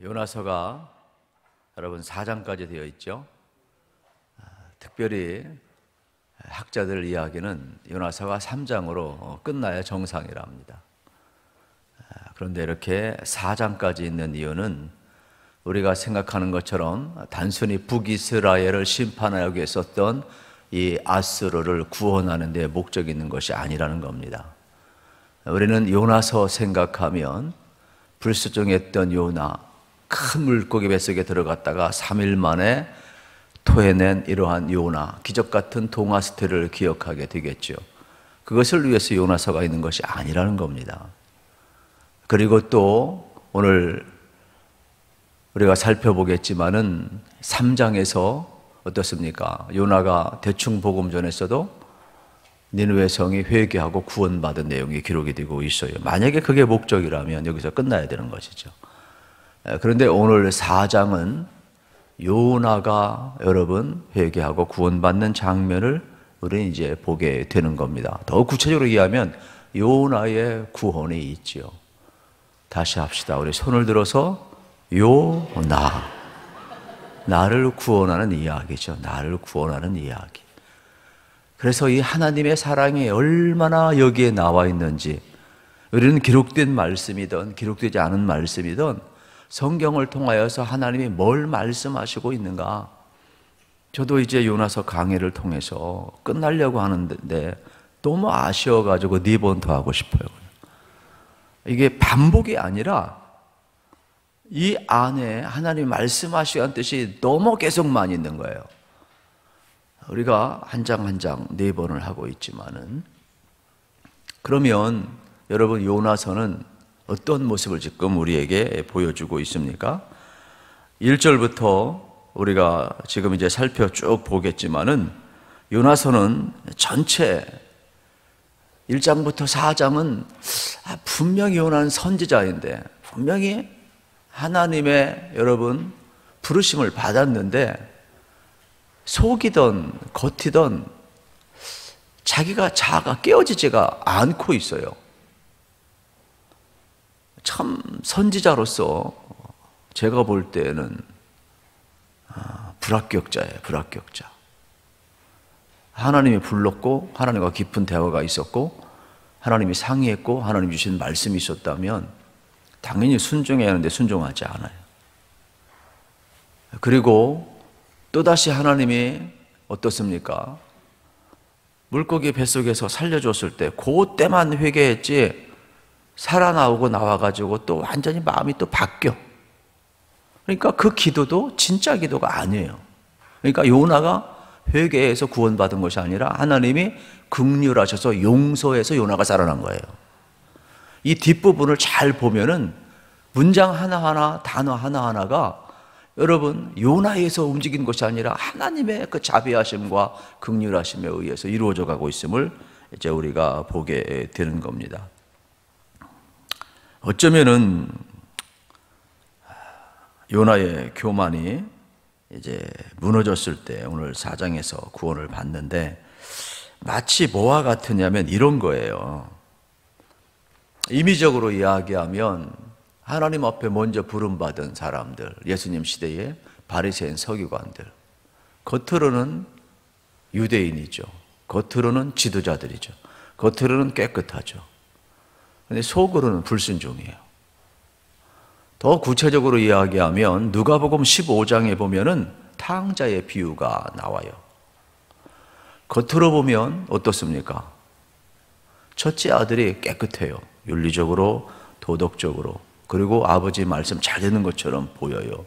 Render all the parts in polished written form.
요나서가 여러분 4장까지 되어 있죠. 특별히 학자들 이야기는 요나서가 3장으로 끝나야 정상이라 합니다. 그런데 이렇게 4장까지 있는 이유는 우리가 생각하는 것처럼 단순히 북이스라엘을 심판하기 위해 썼던 이 아수르를 구원하는 데 목적이 있는 것이 아니라는 겁니다. 우리는 요나서 생각하면 불수종했던 요나, 큰 물고기 뱃속에 들어갔다가 3일 만에 토해낸 이러한 요나, 기적 같은 동화 스토리를 기억하게 되겠죠. 그것을 위해서 요나서가 있는 것이 아니라는 겁니다. 그리고 또 오늘 우리가 살펴보겠지만은 3장에서 어떻습니까? 요나가 대충 복음 전했어도 니느웨 성이 회개하고 구원받은 내용이 기록이 되고 있어요. 만약에 그게 목적이라면 여기서 끝나야 되는 것이죠. 그런데 오늘 4장은 요나가 여러분 회개하고 구원받는 장면을 우리는 이제 보게 되는 겁니다. 더 구체적으로 이해하면 요나의 구원이 있지요. 다시 합시다. 우리 손을 들어서 요나, 나를 구원하는 이야기죠. 나를 구원하는 이야기. 그래서 이 하나님의 사랑이 얼마나 여기에 나와 있는지, 우리는 기록된 말씀이든 기록되지 않은 말씀이든 성경을 통하여서 하나님이 뭘 말씀하시고 있는가. 저도 이제 요나서 강해를 통해서 끝나려고 하는데 너무 아쉬워가지고 4번 더 하고 싶어요. 이게 반복이 아니라 이 안에 하나님이 말씀하시는 뜻이 너무 계속만 있는 거예요. 우리가 한 장 한 장 4번을 하고 있지만은, 그러면 여러분 요나서는 어떤 모습을 지금 우리에게 보여주고 있습니까? 1절부터 우리가 지금 이제 살펴 쭉 보겠지만은, 요나서는 전체 1장부터 4장은 분명히 요나는 선지자인데, 분명히 하나님의 여러분 부르심을 받았는데 속이던 겉이던 자기가 자아가 깨어지지가 않고 있어요. 참 선지자로서 제가 볼 때는 불합격자예요. 불합격자. 하나님이 불렀고 하나님과 깊은 대화가 있었고 하나님이 상의했고 하나님 주신 말씀이 있었다면 당연히 순종해야 하는데 순종하지 않아요. 그리고 또다시 하나님이 어떻습니까? 물고기 뱃속에서 살려줬을 때 그때만 회개했지 살아나오고 나와가지고 또 완전히 마음이 또 바뀌어. 그러니까 그 기도도 진짜 기도가 아니에요. 그러니까 요나가 회개해서 구원받은 것이 아니라 하나님이 긍휼하셔서 용서해서 요나가 살아난 거예요. 이 뒷부분을 잘 보면은 문장 하나하나, 단어 하나하나가 여러분 요나에서 움직인 것이 아니라 하나님의 그 자비하심과 긍휼하심에 의해서 이루어져 가고 있음을 이제 우리가 보게 되는 겁니다. 어쩌면은 요나의 교만이 이제 무너졌을 때 오늘 4장에서 구원을 받는데, 마치 뭐와 같으냐면 이런 거예요. 임의적으로 이야기하면 하나님 앞에 먼저 부름받은 사람들, 예수님 시대의 바리새인 서기관들, 겉으로는 유대인이죠. 겉으로는 지도자들이죠. 겉으로는 깨끗하죠. 그런데 속으로는 불순종이에요. 더 구체적으로 이야기하면 누가복음 15장에 보면은 탕자의 비유가 나와요. 겉으로 보면 어떻습니까? 첫째 아들이 깨끗해요. 윤리적으로, 도덕적으로. 그리고 아버지 말씀 잘 듣는 것처럼 보여요.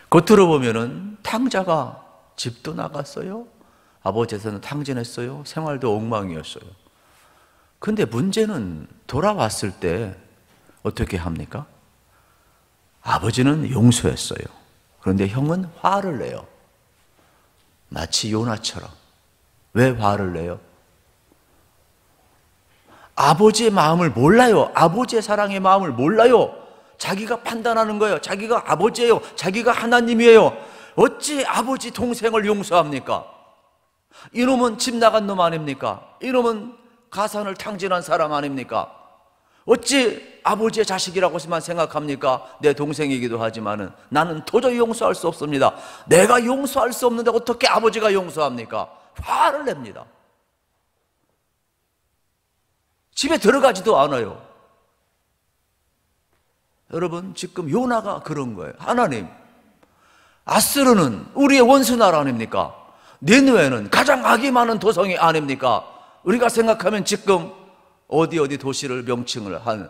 겉으로 보면은 탕자가 집도 나갔어요. 아버지에서는 탕진했어요. 생활도 엉망이었어요. 근데 문제는 돌아왔을 때 어떻게 합니까? 아버지는 용서했어요. 그런데 형은 화를 내요. 마치 요나처럼. 왜 화를 내요? 아버지의 마음을 몰라요. 아버지의 사랑의 마음을 몰라요. 자기가 판단하는 거예요. 자기가 아버지예요. 자기가 하나님이에요. 어찌 아버지 동생을 용서합니까? 이놈은 집 나간 놈 아닙니까? 이놈은 가산을 탕진한 사람 아닙니까? 어찌 아버지의 자식이라고만 생각합니까? 내 동생이기도 하지만은 나는 도저히 용서할 수 없습니다. 내가 용서할 수 없는데 어떻게 아버지가 용서합니까? 화를 냅니다. 집에 들어가지도 않아요. 여러분, 지금 요나가 그런 거예요. 하나님, 아스르는 우리의 원수 나라 아닙니까? 니느웨는 가장 악이 많은 도성이 아닙니까? 우리가 생각하면 지금 어디 도시를 명칭을 한,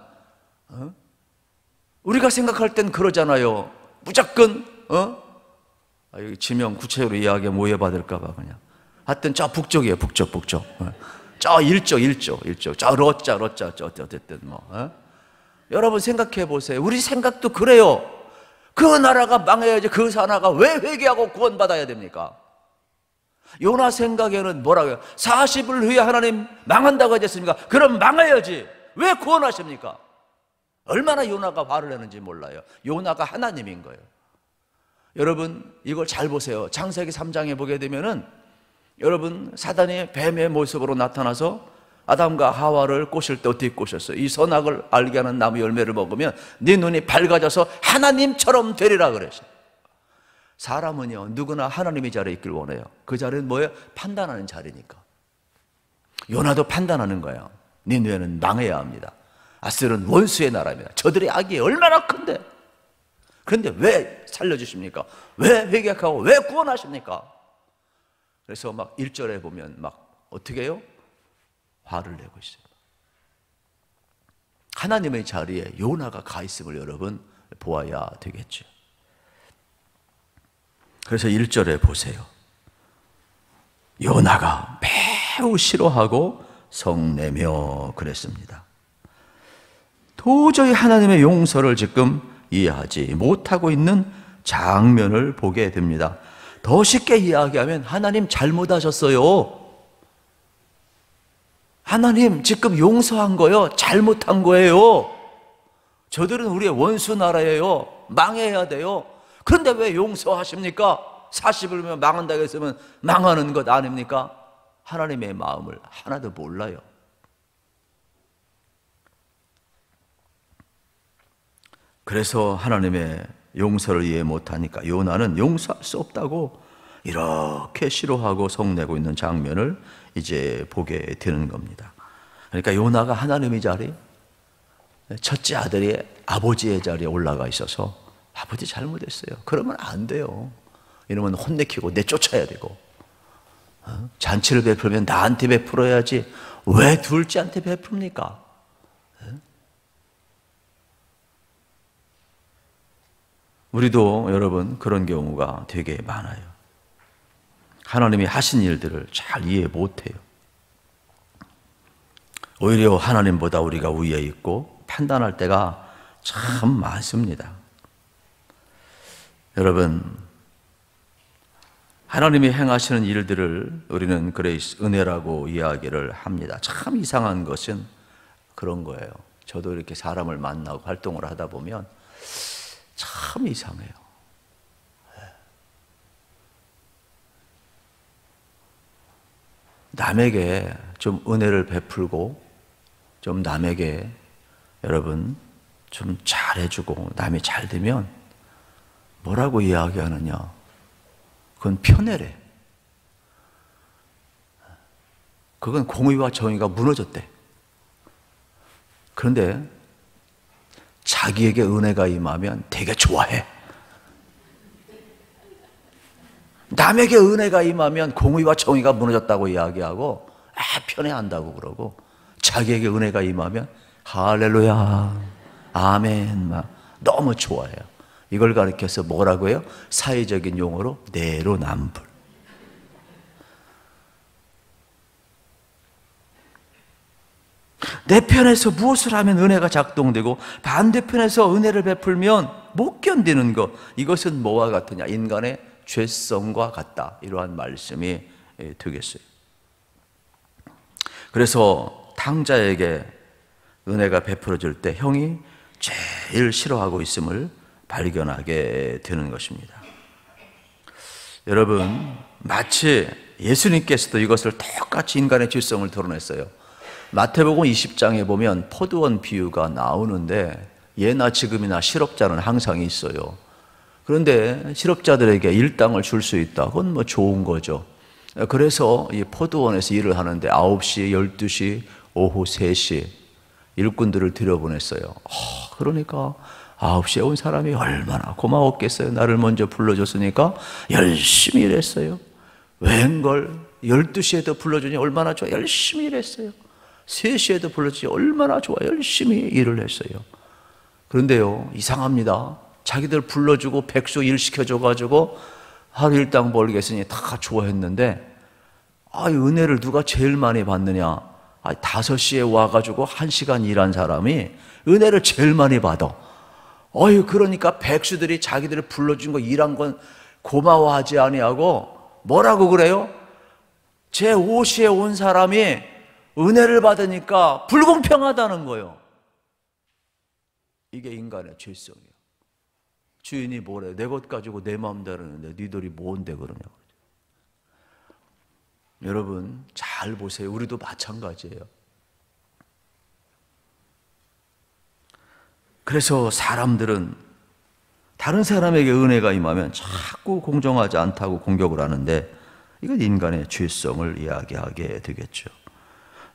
우리가 생각할 땐 그러잖아요. 무조건 여기 지명 구체적으로 이야기하면 오해받을까봐 그냥. 하여튼 저 북쪽이에요. 북쪽. 저 일쪽. 저 러자 어쨌든 여러분 생각해 보세요. 우리 생각도 그래요. 그 나라가 망해야지 그 나라가 왜 회개하고 구원받아야 됩니까? 요나 생각에는 뭐라고요? 40일 후에 하나님 망한다고 하셨습니까? 그럼 망해야지 왜 구원하십니까? 얼마나 요나가 화를 내는지 몰라요. 요나가 하나님인 거예요. 여러분 이걸 잘 보세요. 창세기 3장에 보게 되면은 여러분 사단이 뱀의 모습으로 나타나서 아담과 하와를 꼬실 때 어떻게 꼬셨어요? 이 선악을 알게 하는 나무 열매를 먹으면 네 눈이 밝아져서 하나님처럼 되리라 그랬어요. 사람은요 누구나 하나님의 자리에 있길 원해요. 그 자리는 뭐예요? 판단하는 자리니까. 요나도 판단하는 거예요. 니느웨는 망해야 합니다. 아스르는 원수의 나라입니다. 저들의 악이 얼마나 큰데, 그런데 왜 살려주십니까? 왜 회개하고 왜 구원하십니까? 그래서 막 1절에 보면 막 어떻게 해요? 화를 내고 있어요. 하나님의 자리에 요나가 가 있음을 여러분 보아야 되겠죠. 그래서 1절에 보세요. 요나가 매우 싫어하고 성내며 그랬습니다. 도저히 하나님의 용서를 지금 이해하지 못하고 있는 장면을 보게 됩니다. 더 쉽게 이야기하면 하나님 잘못하셨어요. 하나님 지금 용서한 거요, 잘못한 거예요. 저들은 우리의 원수 나라예요. 망해야 돼요. 그런데 왜 용서하십니까? 40일면 망한다고 했으면 망하는 것 아닙니까? 하나님의 마음을 하나도 몰라요. 그래서 하나님의 용서를 이해 못하니까 요나는 용서할 수 없다고 이렇게 싫어하고 성내고 있는 장면을 이제 보게 되는 겁니다. 그러니까 요나가 하나님의 자리, 첫째 아들이 아버지의 자리에 올라가 있어서 아버지 잘못했어요. 그러면 안 돼요. 이러면 혼내키고 내쫓아야 되고, 잔치를 베풀면 나한테 베풀어야지 왜 둘째한테 베풉니까? 우리도 여러분 그런 경우가 되게 많아요. 하나님이 하신 일들을 잘 이해 못해요. 오히려 하나님보다 우리가 위에 있고 판단할 때가 참 많습니다. 여러분, 하나님이 행하시는 일들을 우리는 그레이스, 은혜라고 이야기를 합니다. 참 이상한 것은 그런 거예요. 저도 이렇게 사람을 만나고 활동을 하다 보면 참 이상해요. 남에게 좀 은혜를 베풀고 좀 남에게 여러분 좀 잘해주고 남이 잘 되면 뭐라고 이야기하느냐? 그건 편애래. 그건 공의와 정의가 무너졌대. 그런데 자기에게 은혜가 임하면 되게 좋아해. 남에게 은혜가 임하면 공의와 정의가 무너졌다고 이야기하고 편애한다고 그러고, 자기에게 은혜가 임하면 할렐루야 아멘 막 너무 좋아해요. 이걸 가리켜서 뭐라고 해요? 사회적인 용어로 내로남불. 내 편에서 무엇을 하면 은혜가 작동되고 반대편에서 은혜를 베풀면 못 견디는 것, 이것은 뭐와 같으냐? 인간의 죄성과 같다. 이러한 말씀이 되겠어요. 그래서 탕자에게 은혜가 베풀어질 때 형이 제일 싫어하고 있음을 발견하게 되는 것입니다. 여러분, 마치 예수님께서도 이것을 똑같이 인간의 죄성을 드러냈어요. 마태복음 20장에 보면 포도원 비유가 나오는데 예나 지금이나 실업자는 항상 있어요. 그런데 실업자들에게 일당을 줄 수 있다. 그건 뭐 좋은 거죠. 그래서 이 포도원에서 일을 하는데 9시, 12시, 오후 3시 일꾼들을 들여보냈어요. 그러니까 9시에 온 사람이 얼마나 고마웠겠어요. 나를 먼저 불러줬으니까 열심히 일했어요. 웬걸 12시에도 불러주니 얼마나 좋아. 열심히 일했어요. 3시에도 불러주니 얼마나 좋아. 열심히 일을 했어요. 그런데요, 이상합니다. 자기들 불러주고 백수 일 시켜줘가지고 하루 일당 벌겠으니 다 좋아했는데, 은혜를 누가 제일 많이 받느냐? 5시에 와가지고 1시간 일한 사람이 은혜를 제일 많이 받아. 그러니까 백수들이 자기들을 불러준 거 일한 건 고마워하지 아니하고 뭐라고 그래요? 제 5시에 온 사람이 은혜를 받으니까 불공평하다는 거예요. 이게 인간의 죄성이에요. 주인이 뭐래? 내 것 가지고 내 마음대로 하는데 니들이 뭔데 그러냐고. 여러분 잘 보세요. 우리도 마찬가지예요. 그래서 사람들은 다른 사람에게 은혜가 임하면 자꾸 공정하지 않다고 공격을 하는데, 이건 인간의 죄성을 이야기하게 되겠죠.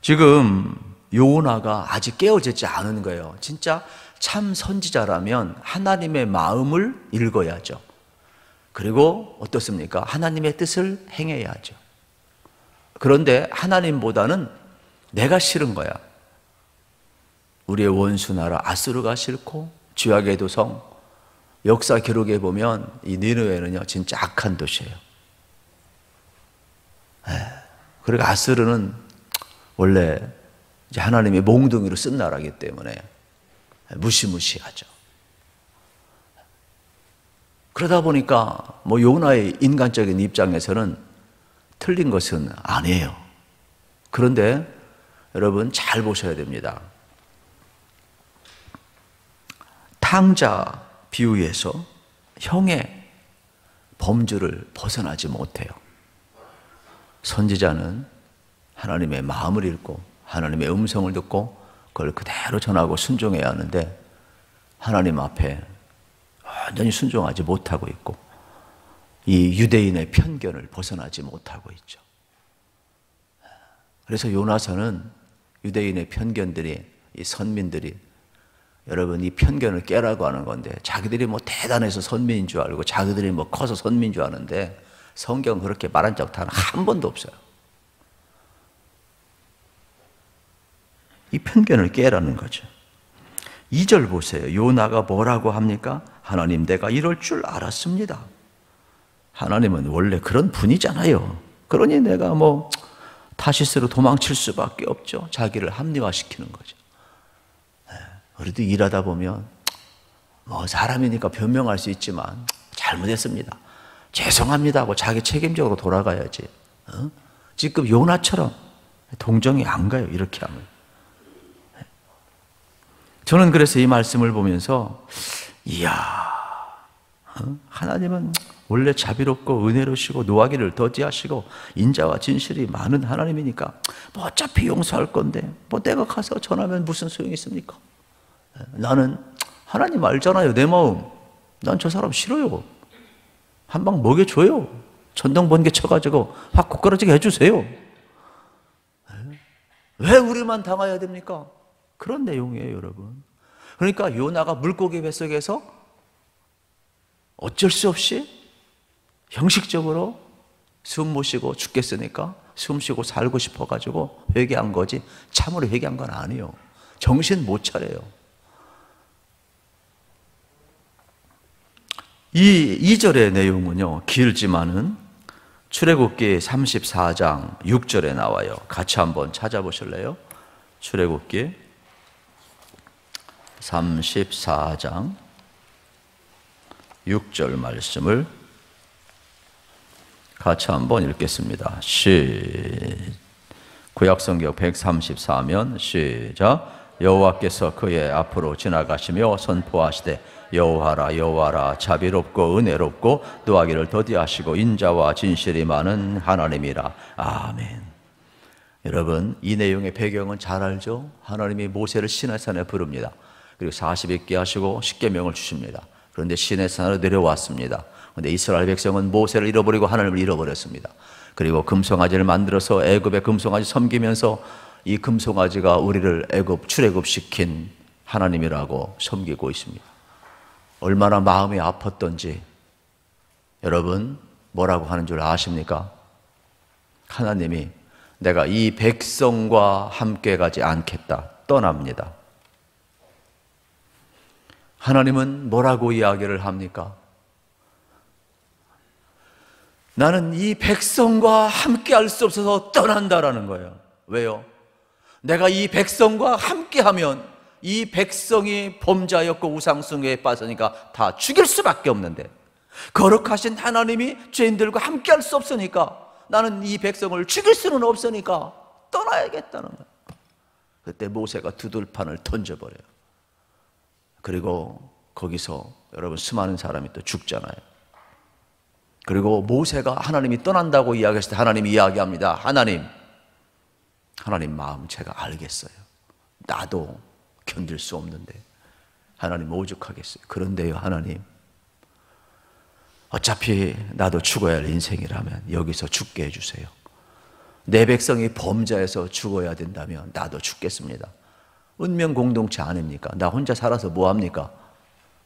지금 요나가 아직 깨어지지 않은 거예요. 진짜 참 선지자라면 하나님의 마음을 읽어야죠. 그리고 어떻습니까? 하나님의 뜻을 행해야죠. 그런데 하나님보다는 내가 싫은 거야. 우리의 원수 나라 아수르가 싫고, 죄악의 도성, 역사 기록에 보면 이 니느웨는요 진짜 악한 도시예요. 그리고 아수르는 원래 이제 하나님이 몽둥이로 쓴 나라이기 때문에 무시무시하죠. 그러다 보니까 뭐 요나의 인간적인 입장에서는 틀린 것은 아니에요. 그런데 여러분 잘 보셔야 됩니다. 탕자 비유에서 형의 범주를 벗어나지 못해요. 선지자는 하나님의 마음을 읽고 하나님의 음성을 듣고 그걸 그대로 전하고 순종해야 하는데, 하나님 앞에 완전히 순종하지 못하고 있고 이 유대인의 편견을 벗어나지 못하고 있죠. 그래서 요나서는 유대인의 편견들이, 이 선민들이, 여러분 이 편견을 깨라고 하는 건데, 자기들이 뭐 대단해서 선민인 줄 알고 자기들이 뭐 커서 선민인 줄 아는데 성경 그렇게 말한 적 단 한 번도 없어요. 이 편견을 깨라는 거죠. 2절 보세요. 요나가 뭐라고 합니까? 하나님, 내가 이럴 줄 알았습니다. 하나님은 원래 그런 분이잖아요. 그러니 내가 뭐 타시스로 도망칠 수밖에 없죠. 자기를 합리화시키는 거죠. 우리도 일하다 보면 뭐 사람이니까 변명할 수 있지만 잘못했습니다, 죄송합니다 하고 자기 책임적으로 돌아가야지. 지금 요나처럼 동정이 안 가요, 이렇게 하면. 저는 그래서 이 말씀을 보면서 이야, 하나님은 원래 자비롭고 은혜로우시고 노하기를 더디하시고 인자와 진실이 많은 하나님이니까 뭐 어차피 용서할 건데 뭐 내가 가서 전하면 무슨 소용이 있습니까? 나는 하나님 알잖아요, 내 마음. 난 저 사람 싫어요. 한 방 먹여줘요. 전동 번개 쳐가지고 확 고꾸라지게 해주세요. 왜 우리만 당해야 됩니까? 그런 내용이에요, 여러분. 그러니까 요나가 물고기 뱃속에서 어쩔 수 없이 형식적으로 숨 못 쉬고 죽겠으니까 숨 쉬고 살고 싶어가지고 회개한 거지, 참으로 회개한 건 아니에요. 정신 못 차려요. 이 2절의 내용은요 길지만은 출애굽기 34장 6절에 나와요. 같이 한번 찾아보실래요? 출애굽기 34장 6절 말씀을 같이 한번 읽겠습니다. 구약성경 134면 시작. 여호와께서 그의 앞으로 지나가시며 선포하시되 여호와라 여호와라 자비롭고 은혜롭고 또 하기를 더디하시고 인자와 진실이 많은 하나님이라. 아멘. 여러분, 이 내용의 배경은 잘 알죠? 하나님이 모세를 시내산에 부릅니다. 그리고 40일 하시고 십계명을 주십니다. 그런데 시내산으로 내려왔습니다. 그런데 이스라엘 백성은 모세를 잃어버리고 하나님을 잃어버렸습니다. 그리고 금송아지를 만들어서 애굽의 금송아지 섬기면서 이 금송아지가 우리를 출애굽시킨 하나님이라고 섬기고 있습니다. 얼마나 마음이 아팠던지 여러분 뭐라고 하는 줄 아십니까? 하나님이 내가 이 백성과 함께 가지 않겠다 떠납니다. 하나님은 뭐라고 이야기를 합니까? 나는 이 백성과 함께 할 수 없어서 떠난다라는 거예요. 왜요? 내가 이 백성과 함께 하면 이 백성이 범죄하였고 우상숭배에 빠지니까 다 죽일 수밖에 없는데, 거룩하신 하나님이 죄인들과 함께 할 수 없으니까, 나는 이 백성을 죽일 수는 없으니까 떠나야겠다는 거예요. 그때 모세가 두들판을 던져버려요. 그리고 거기서 여러분 수많은 사람이 또 죽잖아요. 그리고 모세가 하나님이 떠난다고 이야기했을 때 하나님이 이야기합니다. 하나님 마음 제가 알겠어요. 나도 견딜 수 없는데 하나님 오죽하겠어요. 그런데요, 하나님, 어차피 나도 죽어야 할 인생이라면 여기서 죽게 해주세요. 내 백성이 범죄해서 죽어야 된다면 나도 죽겠습니다. 운명 공동체 아닙니까? 나 혼자 살아서 뭐합니까?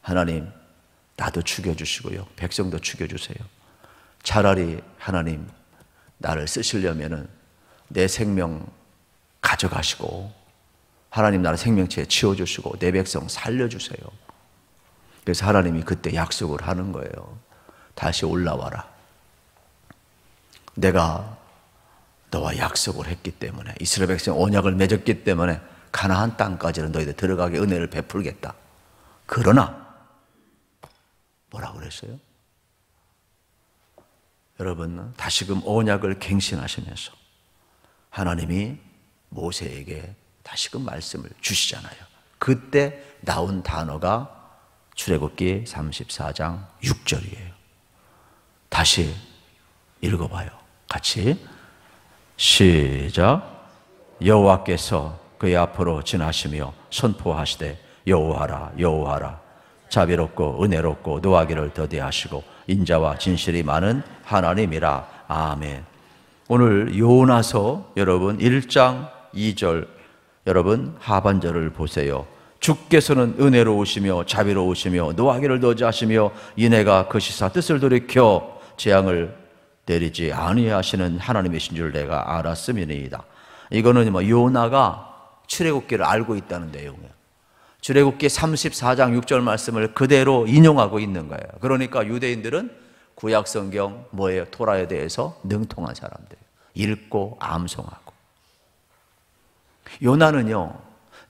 하나님, 나도 죽여주시고요, 백성도 죽여주세요. 차라리 하나님, 나를 쓰시려면은 내 생명 가져가시고 하나님 나를 생명체에 치워주시고 내 백성 살려주세요. 그래서 하나님이 그때 약속을 하는 거예요. 다시 올라와라. 내가 너와 약속을 했기 때문에, 이스라엘 백성 언약을 맺었기 때문에 가나안 땅까지는 너희들 들어가게 은혜를 베풀겠다. 그러나 뭐라고 그랬어요? 여러분, 다시금 언약을 갱신하시면서 하나님이 모세에게 다시금 말씀을 주시잖아요. 그때 나온 단어가 출애굽기 34장 6절이에요. 다시 읽어봐요. 같이 시작. 여호와께서 그의 앞으로 지나시며 선포하시되 여호와라 여호와라 자비롭고 은혜롭고 노하기를 더디하시고 인자와 진실이 많은 하나님이라. 아멘. 오늘 요나서 여러분 1장 2절 여러분 하반절을 보세요. 주께서는 은혜로우시며 자비로우시며 노하기를 더디하시며 이내가 거시사 뜻을 돌이켜 재앙을 내리지 아니하시는 하나님이신 줄 내가 알았음이니이다. 이거는 요나가 출애굽기를 알고 있다는 내용이에요. 출애굽기 34장 6절 말씀을 그대로 인용하고 있는 거예요. 그러니까 유대인들은 구약 성경 뭐예요? 토라에 대해서 능통한 사람들이에요. 읽고 암송하고. 요나는요,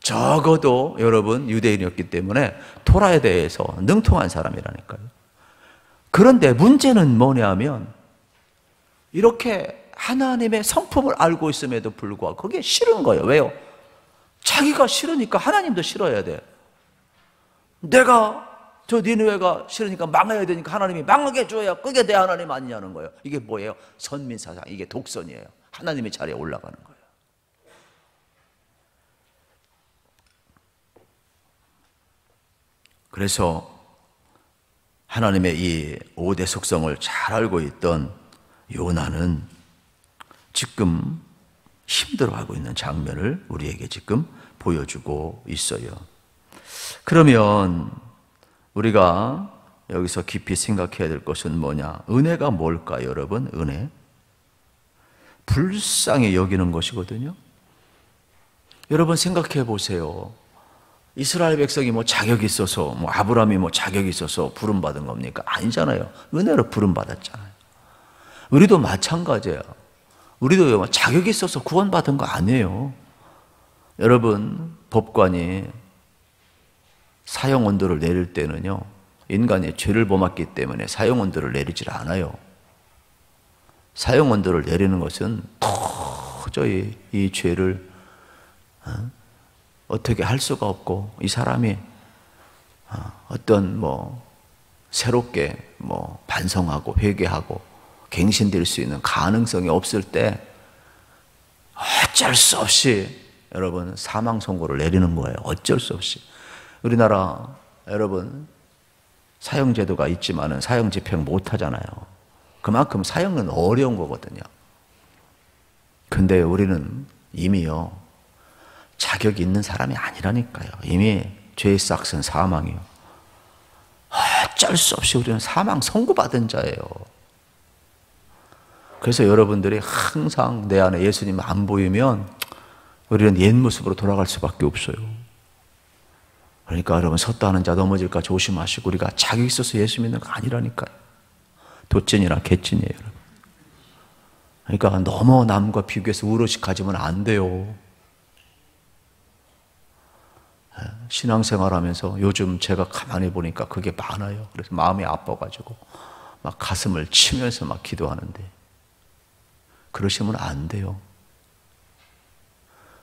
적어도 여러분 유대인이었기 때문에 토라에 대해서 능통한 사람이라니까요. 그런데 문제는 뭐냐면 이렇게 하나님의 성품을 알고 있음에도 불구하고 그게 싫은 거예요. 왜요? 자기가 싫으니까 하나님도 싫어야 돼. 내가 저 니느웨가 싫으니까 망해야 되니까 하나님이 망하게 해줘야 그게 내 하나님 아니냐는 거예요. 이게 뭐예요? 선민사상, 이게 독선이에요. 하나님의 자리에 올라가는 거예요. 그래서 하나님의 이 5대 속성을 잘 알고 있던 요나는 지금 힘들어하고 있는 장면을 우리에게 지금 보여주고 있어요. 그러면 우리가 여기서 깊이 생각해야 될 것은 뭐냐? 은혜가 뭘까요, 여러분? 은혜? 불쌍히 여기는 것이거든요. 여러분 생각해 보세요. 이스라엘 백성이 뭐 자격이 있어서, 뭐 아브라함이 뭐 자격이 있어서 부름받은 겁니까? 아니잖아요. 은혜로 부름받았잖아요. 우리도 마찬가지예요. 우리도 자격이 있어서 구원받은 거 아니에요. 여러분, 법관이 사형 온도를 내릴 때는요, 인간이 죄를 범했기 때문에 사형 온도를 내리질 않아요. 사형 온도를 내리는 것은 도저히 이 죄를 어떻게 할 수가 없고, 이 사람이 어떤 새롭게 반성하고 회개하고 갱신될 수 있는 가능성이 없을 때 어쩔 수 없이 여러분 사망 선고를 내리는 거예요. 어쩔 수 없이. 우리나라 여러분 사형제도가 있지만은 사형 집행 못 하잖아요. 그만큼 사형은 어려운 거거든요. 근데 우리는 이미요 자격이 있는 사람이 아니라니까요. 이미 죄의 싹은 사망이요. 어쩔 수 없이 우리는 사망 선고받은 자예요. 그래서 여러분들이 항상 내 안에 예수님 안 보이면 우리는 옛 모습으로 돌아갈 수밖에 없어요. 그러니까 여러분 섰다 하는 자 넘어질까 조심하시고, 우리가 자격 있어서 예수 믿는 거 아니라니까요. 도찐이나 개찐이에요, 여러분. 그러니까 너무 남과 비교해서 우러시 가지면 안 돼요. 신앙생활하면서 요즘 제가 가만히 보니까 그게 많아요. 그래서 마음이 아파가지고 막 가슴을 치면서 막 기도하는데, 그러시면 안 돼요.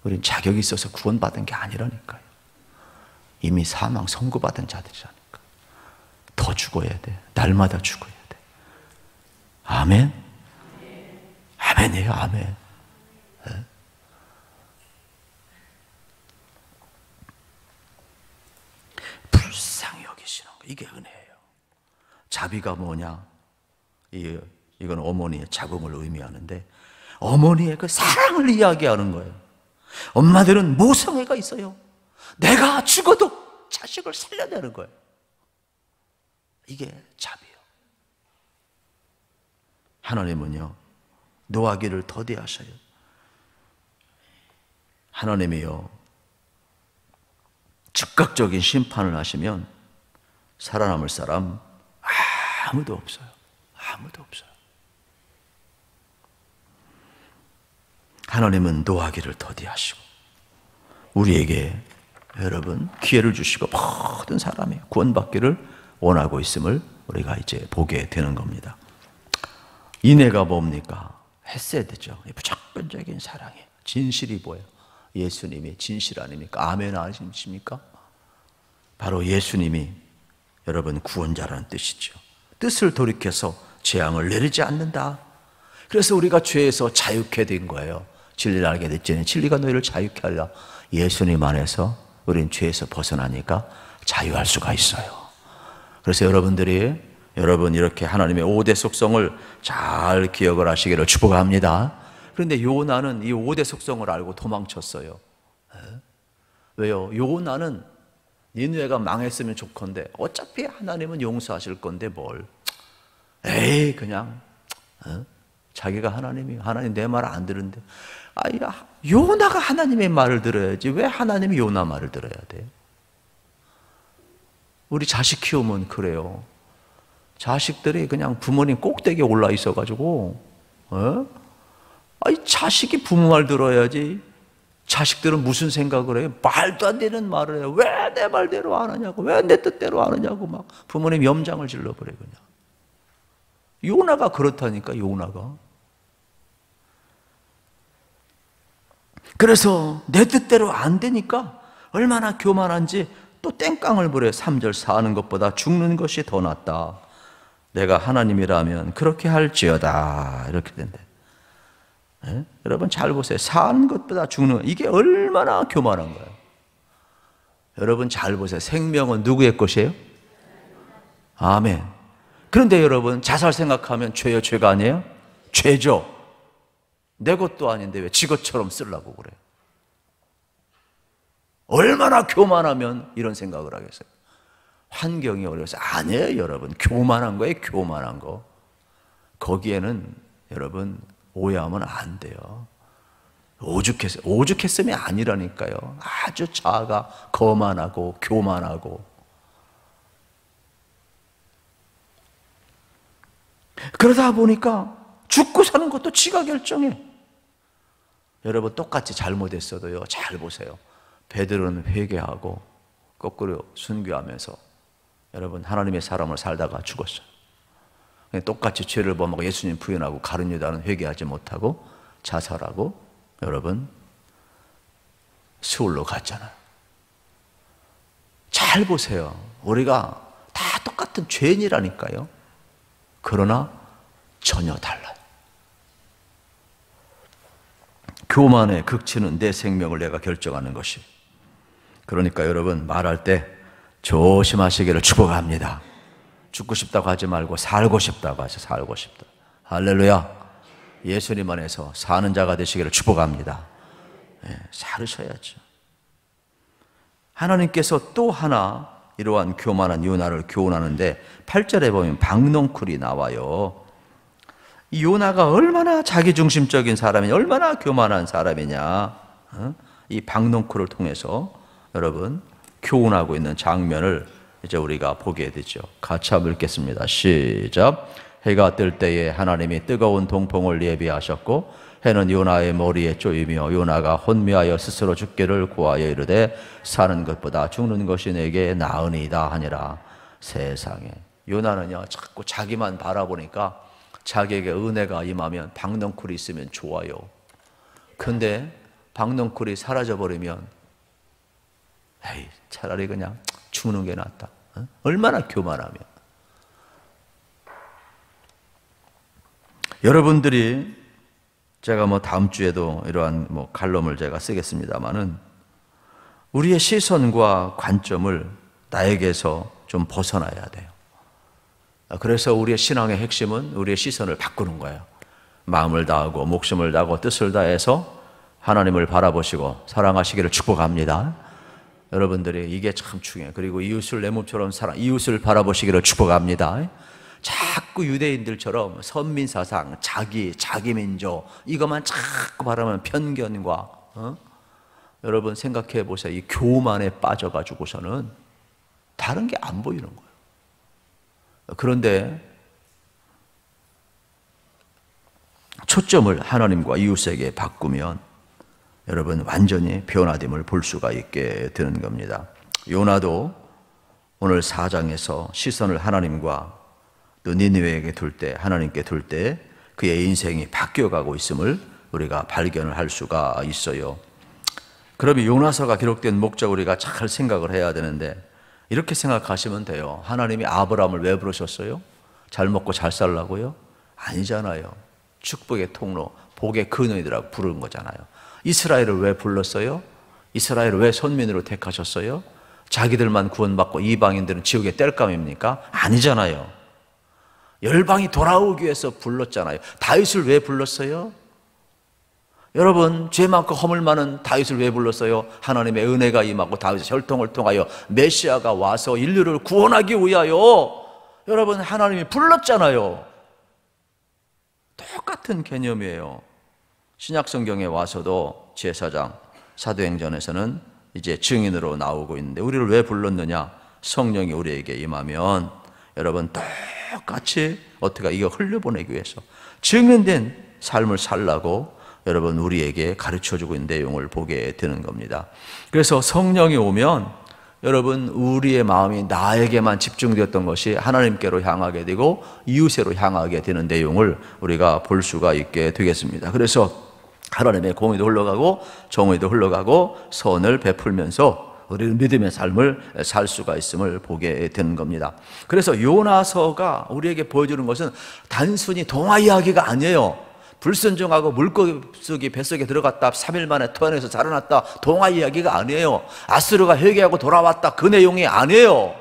우린 자격이 있어서 구원받은 게 아니라니까요. 이미 사망 선고받은 자들이라니까. 더 죽어야 돼. 날마다 죽어야 돼. 아멘? 아멘이에요, 아멘. 네? 불쌍히 여기시는 거, 이게 은혜예요. 자비가 뭐냐? 이건 어머니의 자궁을 의미하는데, 어머니의 그 사랑을 이야기하는 거예요. 엄마들은 모성애가 있어요. 내가 죽어도 자식을 살려내는 거예요. 이게 자비예요. 하나님은요 노하기를 더디하셔요. 하나님이요 즉각적인 심판을 하시면 살아남을 사람 아무도 없어요. 아무도 없어요. 하나님은 노하기를 더디하시고 우리에게 여러분 기회를 주시고 모든 사람이 구원받기를 원하고 있음을 우리가 이제 보게 되는 겁니다. 인애가 뭡니까? 헤세드죠. 무조건적인 사랑이에요. 진실이 뭐예요? 예수님이 진실 아닙니까? 아멘 아십니까? 바로 예수님이 여러분 구원자라는 뜻이죠. 뜻을 돌이켜서 재앙을 내리지 않는다. 그래서 우리가 죄에서 자유케 된 거예요. 진리를 알게 됐더니 진리가 너희를 자유케 하리라. 예수님 안에서 우린 죄에서 벗어나니까 자유할 수가 있어요. 그래서 여러분들이 여러분 이렇게 하나님의 5대 속성을 잘 기억을 하시기를 축복합니다. 그런데 요나는 이 5대 속성을 알고 도망쳤어요. 왜요? 요나는 니느웨가 망했으면 좋건데 어차피 하나님은 용서하실 건데 뭘 에이 그냥 자기가 하나님이 하나님 내 말 안 들은데 아야 요나가 하나님의 말을 들어야지 왜 하나님이 요나 말을 들어야 돼요? 우리 자식 키우면 그래요. 자식들이 그냥 부모님 꼭대기에 올라 있어가지고 아니 자식이 부모 말 들어야지. 자식들은 무슨 생각을 해요? 말도 안 되는 말을 해요. 왜 내 말대로 안 하냐고, 왜 내 뜻대로 안 하냐고 막 부모님 염장을 질러버려요. 그냥 요나가 그렇다니까. 요나가 그래서 내 뜻대로 안 되니까 얼마나 교만한지 또 땡깡을 부려요. 3절 사는 것보다 죽는 것이 더 낫다. 내가 하나님이라면 그렇게 할지어다. 이렇게 된대. 여러분 잘 보세요. 사는 것보다 죽는 것, 이게 얼마나 교만한 거예요. 여러분 잘 보세요. 생명은 누구의 것이에요? 아멘. 그런데 여러분 자살 생각하면 죄요, 죄가 아니에요? 죄죠. 내 것도 아닌데 왜 지 것처럼 쓰려고 그래요? 얼마나 교만하면 이런 생각을 하겠어요? 환경이 어려워서 아니에요. 여러분 교만한 거예요. 교만한 거. 거기에는 여러분 오해하면 안 돼요. 오죽했음이 아니라니까요. 아주 자아가 거만하고 교만하고. 그러다 보니까 죽고 사는 것도 지가 결정해. 여러분 똑같이 잘못했어도요, 잘 보세요. 베드로는 회개하고 거꾸로 순교하면서 여러분 하나님의 사람을 살다가 죽었어요. 똑같이 죄를 범하고 예수님 부인하고 가룟 유다는 회개하지 못하고 자살하고 여러분 수울로 갔잖아요. 잘 보세요. 우리가 다 똑같은 죄인이라니까요. 그러나 전혀 달라요. 교만의 극치는 내 생명을 내가 결정하는 것이. 그러니까 여러분 말할 때 조심하시기를 축복합니다. 죽고 싶다고 하지 말고 살고 싶다고 하세요. 살고 싶다. 할렐루야. 예수님 안에서 사는 자가 되시기를 축복합니다. 살으셔야죠. 하나님께서 또 하나 이러한 교만한 요나를 교훈하는데 8절에 보면 박농쿨이 나와요. 이 요나가 얼마나 자기중심적인 사람이냐, 얼마나 교만한 사람이냐, 이 박농쿨을 통해서 여러분 교훈하고 있는 장면을 이제 우리가 보게 되죠. 같이 한번 읽겠습니다. 시작. 해가 뜰 때에 하나님이 뜨거운 동풍을 예비하셨고 해는 요나의 머리에 쪼이며 요나가 혼미하여 스스로 죽기를 구하여 이르되 사는 것보다 죽는 것이 내게 나으니이다 하니라. 세상에 요나는요 자꾸 자기만 바라보니까 자기에게 은혜가 임하면 박넝쿨이 있으면 좋아요. 근데 박넝쿨이 사라져버리면 에이 차라리 그냥 죽는 게 낫다. 얼마나 교만하면. 여러분들이 제가 다음 주에도 이러한 칼럼을 제가 쓰겠습니다만은 우리의 시선과 관점을 나에게서 좀 벗어나야 돼요. 그래서 우리의 신앙의 핵심은 우리의 시선을 바꾸는 거예요. 마음을 다하고 목숨을 다하고 뜻을 다해서 하나님을 바라보시고 사랑하시기를 축복합니다. 여러분들이 이게 참 중요해요. 그리고 이웃을 내 몸처럼 이웃을 바라보시기를 축복합니다. 자꾸 유대인들처럼 선민사상, 자기민족 이것만 자꾸 바라면 편견과 여러분 생각해 보세요. 이 교만에 빠져가지고서는 다른 게 안 보이는 거예요. 그런데 초점을 하나님과 이웃에게 바꾸면 여러분 완전히 변화됨을 볼 수가 있게 되는 겁니다. 요나도 오늘 4장에서 시선을 하나님과 또 니느웨에게 둘 때, 하나님께 둘 때 그의 인생이 바뀌어가고 있음을 우리가 발견을 할 수가 있어요. 그러면 요나서가 기록된 목적 우리가 잘 생각을 해야 되는데 이렇게 생각하시면 돼요. 하나님이 아브라함을 왜 부르셨어요? 잘 먹고 잘 살라고요? 아니잖아요. 축복의 통로, 복의 근원이라고 부르는 거잖아요. 이스라엘을 왜 불렀어요? 이스라엘을 왜 선민으로 택하셨어요? 자기들만 구원받고 이방인들은 지옥의 땔감입니까? 아니잖아요. 열방이 돌아오기 위해서 불렀잖아요. 다윗을 왜 불렀어요? 여러분 죄 많고 허물 많은 다윗을 왜 불렀어요? 하나님의 은혜가 임하고 다윗의 혈통을 통하여 메시아가 와서 인류를 구원하기 위하여 여러분 하나님이 불렀잖아요. 똑같은 개념이에요. 신약 성경에 와서도 제사장 사도행전에서는 이제 증인으로 나오고 있는데 우리를 왜 불렀느냐? 성령이 우리에게 임하면 여러분 똑같이 어떻게 이거 흘려보내기 위해서 증인된 삶을 살라고 여러분 우리에게 가르쳐주고 있는 내용을 보게 되는 겁니다. 그래서 성령이 오면 여러분 우리의 마음이 나에게만 집중되었던 것이 하나님께로 향하게 되고 이웃으로 향하게 되는 내용을 우리가 볼 수가 있게 되겠습니다. 그래서 하나님의 공의도 흘러가고 정의도 흘러가고 선을 베풀면서 우리는 믿음의 삶을 살 수가 있음을 보게 되는 겁니다. 그래서 요나서가 우리에게 보여주는 것은 단순히 동화 이야기가 아니에요. 불순종하고 물고기 뱃속에 들어갔다 3일 만에 토해내서 자라났다 동화 이야기가 아니에요. 아수르가 회개하고 돌아왔다 그 내용이 아니에요.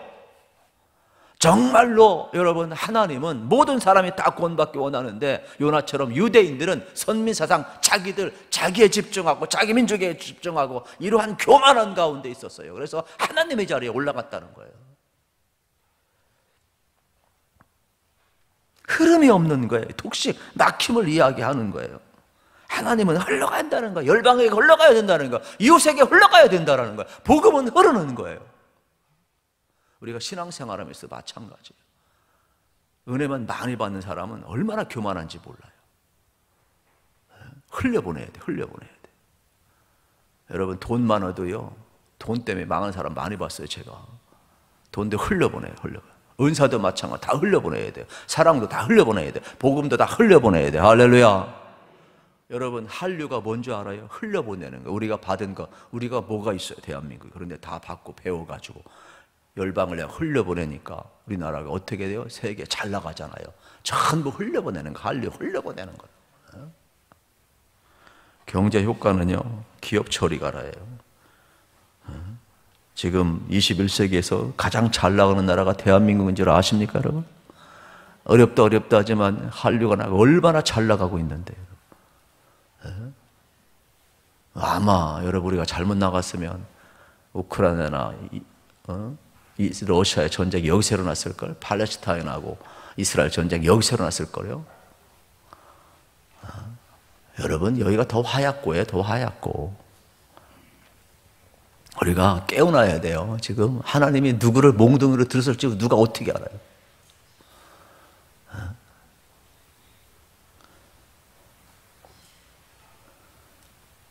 정말로 여러분 하나님은 모든 사람이 다 구원받기 원하는데 요나처럼 유대인들은 선민사상 자기에 집중하고 자기 민족에 집중하고 이러한 교만한 가운데 있었어요. 그래서 하나님의 자리에 올라갔다는 거예요. 흐름이 없는 거예요. 독식, 막힘을 이야기하는 거예요. 하나님은 흘러간다는 거예요. 열방에게 흘러가야 된다는 거예요. 이웃에게 흘러가야 된다는 거예요. 복음은 흐르는 거예요. 우리가 신앙생활하면서 마찬가지예요. 은혜만 많이 받는 사람은 얼마나 교만한지 몰라요. 흘려보내야 돼. 흘려보내야 돼. 여러분 돈 많아도요. 돈 때문에 망한 사람 많이 봤어요. 제가. 돈도 흘려보내요. 흘려보내요. 은사도 마찬가지 다 흘려보내야 돼요. 사랑도 다 흘려보내야 돼요. 복음도 다 흘려보내야 돼요. 할렐루야. 여러분 한류가 뭔지 알아요? 흘려보내는 거. 우리가 받은 거 우리가 뭐가 있어요 대한민국에. 그런데 다 받고 배워가지고 열방을 그냥 흘려보내니까 우리나라가 어떻게 돼요? 세계 잘 나가잖아요. 전부 흘려보내는 거. 한류 흘려보내는 거예요. 경제 효과는요, 기업 처리가라예요. 지금 21세기에서 가장 잘 나가는 나라가 대한민국인 줄 아십니까, 여러분? 어렵다 하지만 한류가 나가 얼마나 잘 나가고 있는데. 아마 여러분 우리가 잘못 나갔으면 우크라이나나 러시아의 전쟁이 여기서 일어났을걸. 팔레스타인하고 이스라엘 전쟁이 여기서 일어났을걸요. 여러분 여기가 더 하얗고요, 더 하얗고. 우리가 깨어나야 돼요. 지금 하나님이 누구를 몽둥이로 들었을지 누가 어떻게 알아요?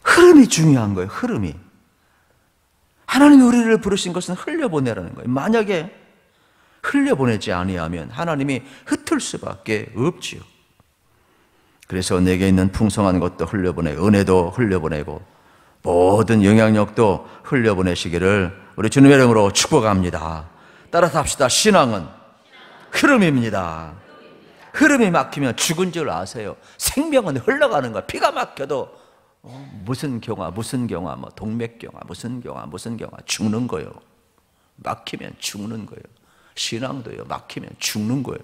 흐름이 중요한 거예요. 흐름이. 하나님이 우리를 부르신 것은 흘려보내라는 거예요. 만약에 흘려보내지 아니하면 하나님이 흩을 수밖에 없지요. 그래서 내게 있는 풍성한 것도 흘려보내, 은혜도 흘려보내고 모든 영향력도 흘려보내시기를 우리 주님의 이름으로 축복합니다. 따라서 합시다. 신앙은 흐름입니다. 흐름이 막히면 죽은 줄 아세요. 생명은 흘러가는 거야. 피가 막혀도 무슨 경화, 뭐 동맥경화, 무슨 경화 죽는 거예요. 막히면 죽는 거예요. 신앙도요, 막히면 죽는 거예요.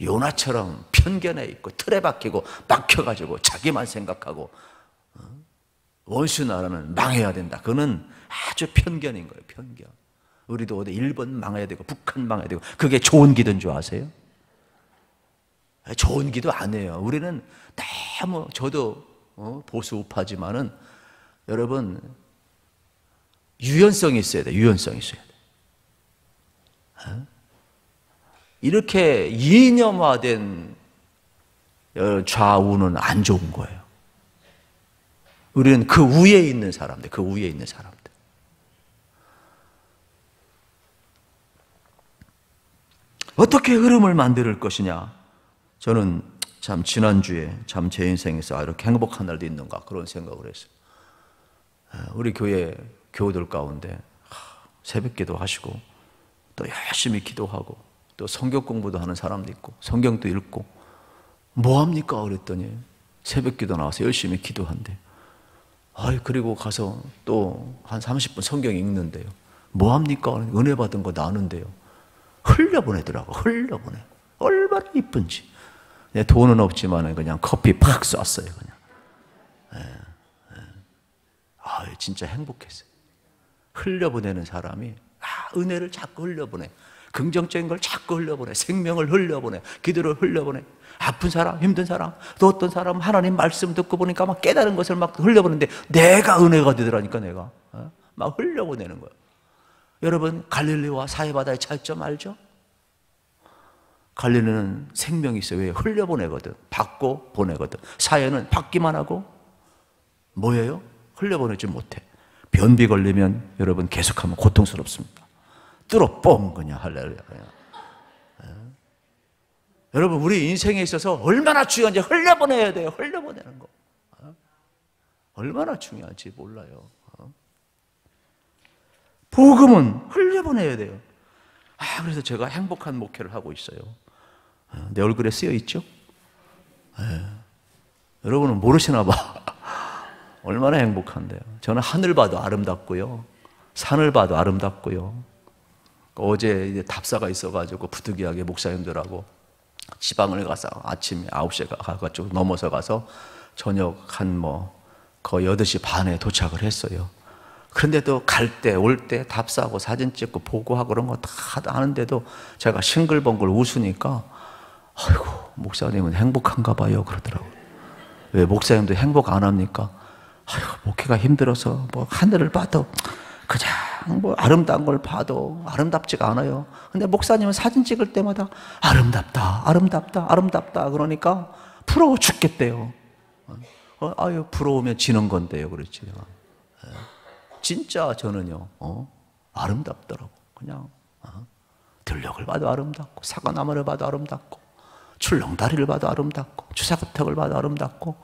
요나처럼 편견에 있고 틀에 박히고 막혀가지고 자기만 생각하고 원수 나라는 망해야 된다. 그거는 아주 편견인 거예요. 편견. 우리도 어디 일본 망해야 되고 북한 망해야 되고 그게 좋은 기도인 줄 아세요? 좋은 기도 아니에요. 우리는 너무 저도 보수 우파지만은 여러분 유연성이 있어야 돼. 유연성이 있어야 돼. 이렇게 이념화된 좌우는 안 좋은 거예요. 우리는 그 위에 있는 사람들, 그 위에 있는 사람들. 어떻게 흐름을 만들 것이냐? 저는 참 지난주에 참 제 인생에서 이렇게 행복한 날도 있는가 그런 생각을 했어요. 우리 교회 교우들 가운데 새벽 기도 하시고 또 열심히 기도하고 또 성경 공부도 하는 사람도 있고 성경도 읽고 뭐 합니까? 그랬더니 새벽 기도 나와서 열심히 기도한대. 그리고 가서 또 한 30분 성경 읽는데요. 뭐 합니까? 은혜 받은 거 나누는데요. 흘려보내더라고. 흘려보내. 얼마나 이쁜지. 내 돈은 없지만 그냥 커피 팍 쐈어요. 그냥. 진짜 행복했어요. 흘려보내는 사람이 은혜를 자꾸 흘려보내. 긍정적인 걸 자꾸 흘려보내. 생명을 흘려보내. 기도를 흘려보내. 아픈 사람, 힘든 사람, 또 어떤 사람 하나님 말씀 듣고 보니까 막 깨달은 것을 막 흘려보내는데 내가 은혜가 되더라니까 내가. 막 흘려보내는 거예요. 여러분 갈릴리와 사해바다의 차이점 알죠? 갈릴리는 생명이 있어요. 왜? 흘려보내거든. 받고 보내거든. 사해는 받기만 하고 뭐예요? 흘려보내지 못해. 변비 걸리면 여러분 계속하면 고통스럽습니다. 뚫어 뻥 그냥 할렐루야. 여러분 우리 인생에 있어서 얼마나 중요한지 흘려보내야 돼요. 흘려보내는 거. 얼마나 중요한지 몰라요. 복음은 흘려보내야 돼요. 그래서 제가 행복한 목회를 하고 있어요. 내 얼굴에 쓰여 있죠? 여러분은 모르시나 봐. 얼마나 행복한데요. 저는 하늘 봐도 아름답고요. 산을 봐도 아름답고요. 어제 이제 답사가 있어가지고 부득이하게 목사님들하고 지방을 가서 아침 9시에 가가지고 넘어서 가서 저녁 한 거의 8시 반에 도착을 했어요. 그런데도 갈 때, 올 때 답사하고 사진 찍고 보고하고 그런 거 다 하는데도 제가 싱글벙글 웃으니까 아이고, 목사님은 행복한가 봐요. 그러더라고요. 왜 목사님도 행복 안 합니까? 아이고, 목회가 힘들어서 하늘을 봐도 그냥 아름다운 걸 봐도 아름답지가 않아요. 근데 목사님은 사진 찍을 때마다 아름답다, 아름답다, 아름답다 그러니까 부러워 죽겠대요. 부러우면 지는 건데요. 그렇지. 진짜 저는요, 아름답더라고. 그냥, 들녘을 봐도 아름답고, 사과나무를 봐도 아름답고, 출렁다리를 봐도 아름답고, 주사구턱을 봐도 아름답고,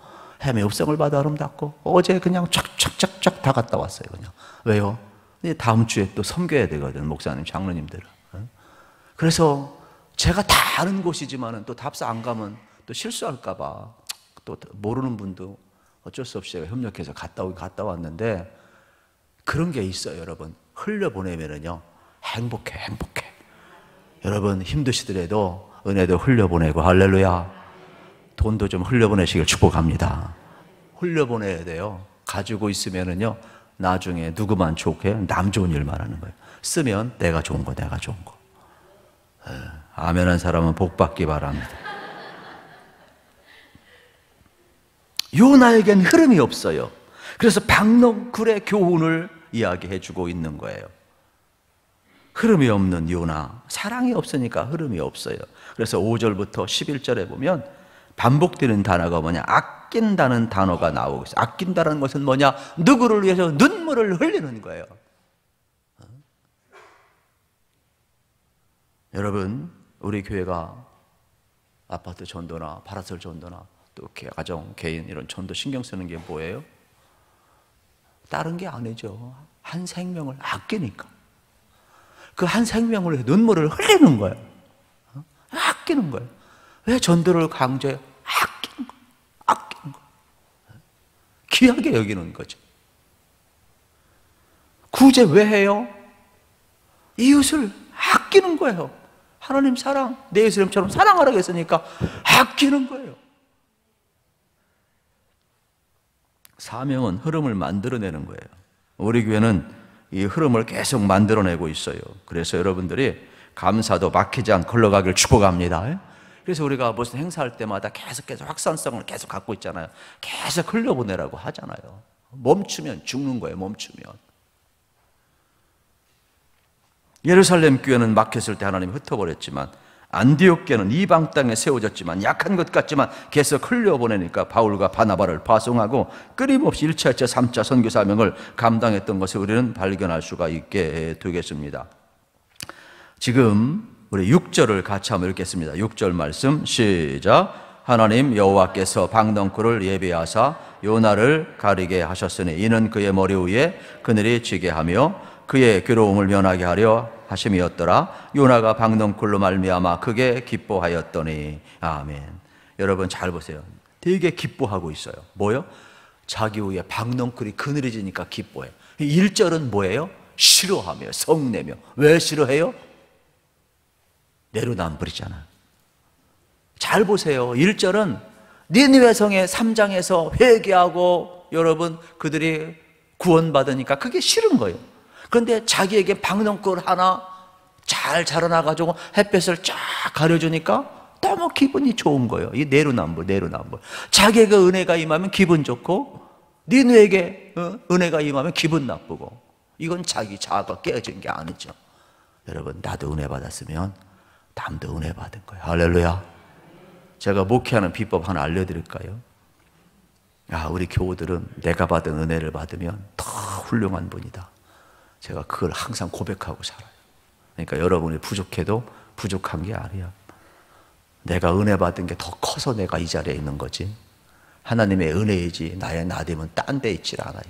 해매읍성을 봐도 아름답고, 어제 그냥 쫙쫙쫙쫙 다 갔다 왔어요. 그냥. 왜요? 다음 주에 또 섬겨야 되거든, 목사님, 장로님들은. 그래서 제가 다 아는 곳이지만은 또 답사 안 가면 또 실수할까봐 또 모르는 분도 어쩔 수 없이 제가 협력해서 갔다 왔는데 그런 게 있어요. 여러분 흘려보내면은요 행복해. 여러분 힘드시더라도 은혜도 흘려보내고, 할렐루야. 돈도 좀 흘려보내시길 축복합니다. 흘려보내야 돼요. 가지고 있으면은요 나중에 누구만 좋게 남 좋은 일만 하는 거예요. 쓰면 내가 좋은 거. 아멘 한 사람은 복 받기 바랍니다. 요나에겐 흐름이 없어요. 그래서 박넝쿨의 교훈을 이야기해 주고 있는 거예요. 흐름이 없는 요나, 사랑이 없으니까 흐름이 없어요. 그래서 5절부터 11절에 보면 반복되는 단어가 뭐냐? 아낀다는 단어가 나오고 있어요. 아낀다는 것은 뭐냐? 누구를 위해서 눈물을 흘리는 거예요. 여러분, 우리 교회가 아파트 전도나 파라솔 전도나 또 가정, 개인 이런 전도 신경 쓰는 게 뭐예요? 다른 게 아니죠. 한 생명을 아끼니까. 그 한 생명을 눈물을 흘리는 거예요. 아끼는 거예요. 왜 전도를 강조해요? 아끼는 거. 귀하게 여기는 거죠. 구제 왜 해요? 이웃을 아끼는 거예요. 하나님 사랑, 내 이웃처럼 사랑하라고 했으니까 아끼는 거예요. 사명은 흐름을 만들어내는 거예요. 우리 교회는 이 흐름을 계속 만들어내고 있어요. 그래서 여러분들이 감사도 막히지 않고 흘러가길 축복합니다. 그래서 우리가 무슨 행사할 때마다 계속 확산성을 계속 갖고 있잖아요. 계속 흘려보내라고 하잖아요. 멈추면 죽는 거예요. 멈추면. 예루살렘 교회는 막혔을 때 하나님이 흩어버렸지만, 안디옥 교회는 이방 땅에 세워졌지만 약한 것 같지만 계속 흘려보내니까 바울과 바나바를 파송하고 끊임없이 1차, 2차, 3차 선교 사명을 감당했던 것을 우리는 발견할 수가 있게 되겠습니다. 지금 우리 6절을 같이 한번 읽겠습니다. 6절 말씀 시작. 하나님 여호와께서 박넝쿨을 예비하사 요나를 가리게 하셨으니 이는 그의 머리 위에 그늘이 지게 하며 그의 괴로움을 면하게 하려 하심이었더라. 요나가 박넝쿨로 말미암아 크게 기뻐하였더니. 아멘. 여러분 잘 보세요. 되게 기뻐하고 있어요. 뭐요? 자기 위에 박넝쿨이 그늘이 지니까 기뻐해. 1절은 뭐예요? 싫어하며 성내며. 왜 싫어해요? 내로남불이잖아요. 잘 보세요. 1절은 니느웨 성의 3장에서 회개하고 여러분 그들이 구원받으니까 그게 싫은 거예요. 그런데 자기에게 박넝쿨 하나 잘 자라나가지고 햇볕을 쫙 가려주니까 너무 기분이 좋은 거예요. 이 내로남불. 자기에게 은혜가 임하면 기분 좋고 니느에게 은혜가 임하면 기분 나쁘고. 이건 자기 자아가 깨어진 게 아니죠. 여러분 나도 은혜 받았으면 남도 은혜 받은 거예요. 할렐루야. 제가 목회하는 비법 하나 알려드릴까요? 우리 교우들은 내가 받은 은혜를 받으면 더 훌륭한 분이다. 제가 그걸 항상 고백하고 살아요. 그러니까 여러분이 부족해도 부족한 게 아니야. 내가 은혜 받은 게 더 커서 내가 이 자리에 있는 거지. 하나님의 은혜이지 나의 나됨은 딴 데 있질 않아요.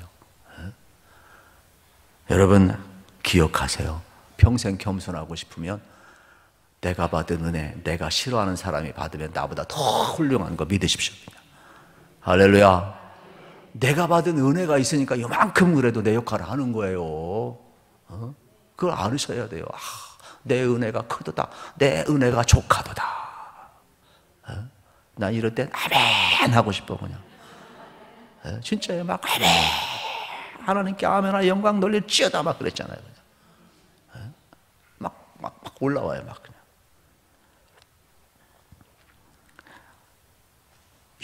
여러분 기억하세요. 평생 겸손하고 싶으면 내가 받은 은혜, 내가 싫어하는 사람이 받으면 나보다 더 훌륭한 거 믿으십시오. 할렐루야. 내가 받은 은혜가 있으니까 이만큼 그래도 내 역할을 하는 거예요. 그걸 알으셔야 돼요. 내 은혜가 크도다. 내 은혜가 족하도다. 난 이럴 땐 아멘 하고 싶어 그냥. 진짜요. 막 아멘. 하나님께 아멘하 영광 돌릴지어다 막 그랬잖아요. 막 올라와요. 막 그냥.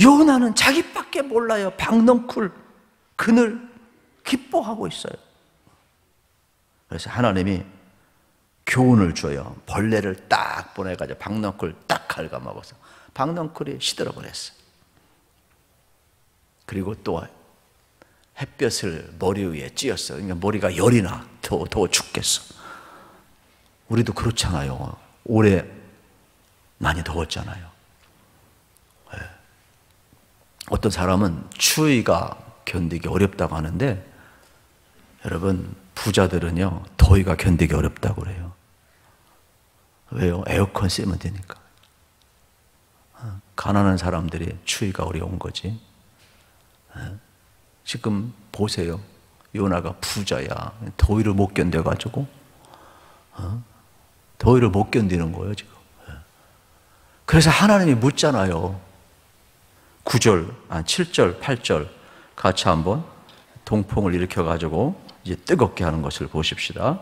요나는 자기밖에 몰라요. 박넝쿨 그늘 기뻐하고 있어요. 그래서 하나님이 교훈을 줘요. 벌레를 딱 보내가지고 박넝쿨 딱 갉아먹어서 박넝쿨이 시들어 버렸어요. 그리고 또 햇볕을 머리 위에 찧었어요. 그러니까 머리가 열이 나. 더 죽겠어. 우리도 그렇잖아요. 올해 많이 더웠잖아요. 어떤 사람은 추위가 견디기 어렵다고 하는데 여러분 부자들은요 더위가 견디기 어렵다고 그래요. 왜요? 에어컨 쓰면 되니까. 가난한 사람들이 추위가 어려운 거지. 지금 보세요. 요나가 부자야. 더위를 못 견뎌가지고 더위를 못 견디는 거예요 지금. 그래서 하나님이 묻잖아요. 9절, 7절, 8절 같이 한번 동풍을 일으켜가지고 이제 뜨겁게 하는 것을 보십시다.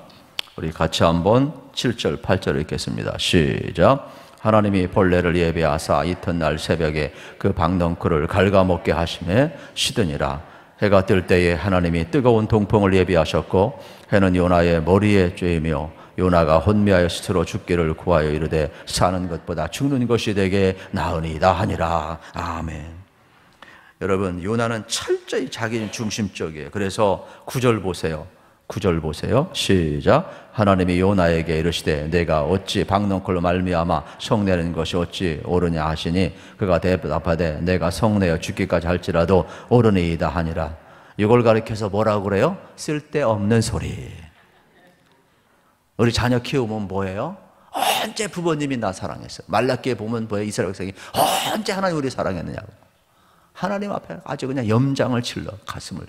우리 같이 한번 7절, 8절을 읽겠습니다. 시작. 하나님이 벌레를 예비하사 이튿날 새벽에 그 박넝쿨을 갉아먹게 하심에 쉬더니라. 해가 뜰 때에 하나님이 뜨거운 동풍을 예비하셨고 해는 요나의 머리에 쬐이며 요나가 혼미하여 스스로 죽기를 구하여 이르되 사는 것보다 죽는 것이 되게 나으니이다 하니라. 아멘. 여러분, 요나는 철저히 자기 중심적이에요. 그래서 9절 보세요. 9절 보세요. 시작. 하나님이 요나에게 이르시되 내가 어찌 박넝쿨로 말미암아 성내는 것이 어찌 옳으냐 하시니 그가 대답하되 내가 성내어 죽기까지 할지라도 옳으니이다 하니라. 이걸 가리켜서 뭐라고 그래요? 쓸데없는 소리. 우리 자녀 키우면 뭐예요? 언제 부모님이 나 사랑했어요? 말라기에 보면 뭐예요? 이스라엘 백성이 언제 하나님 우리 사랑했느냐고. 하나님 앞에 아주 그냥 염장을 칠러 가슴을.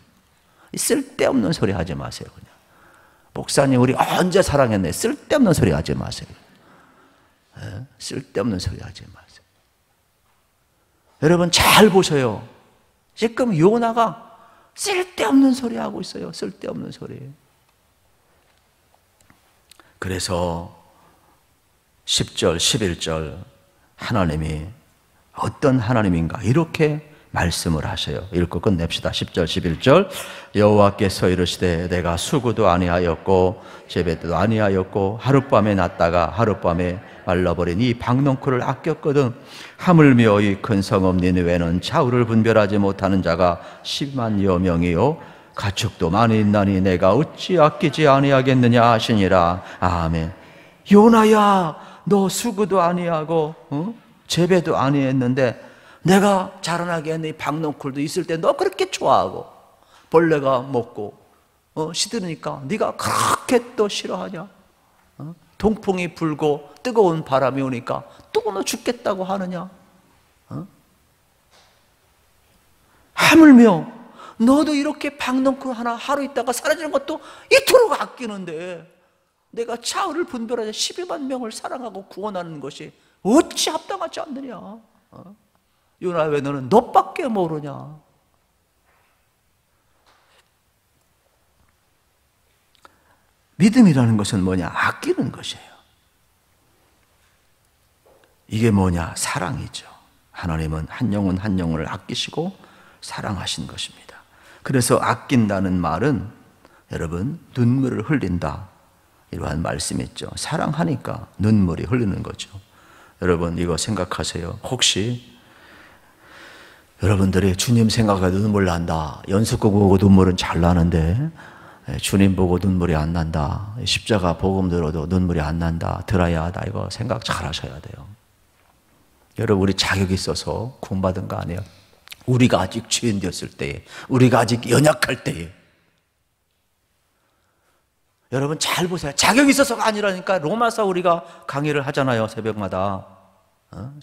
쓸데없는 소리 하지 마세요. 그냥. 목사님 우리 언제 사랑했네. 쓸데없는 소리 하지 마세요. 네? 쓸데없는 소리 하지 마세요. 여러분 잘 보세요. 지금 요나가 쓸데없는 소리 하고 있어요. 쓸데없는 소리. 그래서 10절, 11절 하나님이 어떤 하나님인가 이렇게 말씀을 하셔요. 읽고 끝냅시다. 10절, 11절 여호와께서 이르시되 내가 수구도 아니하였고 재배도 아니하였고 하룻밤에 났다가 하룻밤에 말라버린 이 박넝쿨을 아꼈거든. 하물며 이 큰 성읍 니느웨는 좌우를 분별하지 못하는 자가 10만여 명이요 가축도 많이 있나니 내가 어찌 아끼지 아니하겠느냐 하시니라. 아멘. 요나야 너 수구도 아니하고 재배도 아니했는데 내가 자라나게 했는 이 박넝쿨도 있을 때 너 그렇게 좋아하고 벌레가 먹고 시드니까 네가 그렇게 또 싫어하냐? 동풍이 불고 뜨거운 바람이 오니까 또 너 죽겠다고 하느냐? 하물며 너도 이렇게 박넝쿨 하나 하루 있다가 사라지는 것도 이토록 아끼는데 내가 좌우를 분별하자 12만 명을 사랑하고 구원하는 것이 어찌 합당하지 않느냐? 요나 왜 너는 너밖에 모르냐? 믿음이라는 것은 뭐냐? 아끼는 것이에요. 이게 뭐냐? 사랑이죠. 하나님은 한 영혼 한 영혼을 아끼시고 사랑하신 것입니다. 그래서 아낀다는 말은 여러분 눈물을 흘린다 이러한 말씀이 있죠. 사랑하니까 눈물이 흘리는 거죠. 여러분 이거 생각하세요. 혹시 여러분들이 주님 생각해도 눈물 난다. 연습곡 보고 눈물은 잘 나는데 주님 보고 눈물이 안 난다. 십자가 복음 들어도 눈물이 안 난다. 드라이하다. 이거 생각 잘 하셔야 돼요. 여러분 우리 자격이 있어서 구원받은 거 아니에요? 우리가 아직 죄인 되었을 때에, 우리가 아직 연약할 때에 여러분 잘 보세요. 자격이 있어서가 아니라니까. 로마서 우리가 강의를 하잖아요. 새벽마다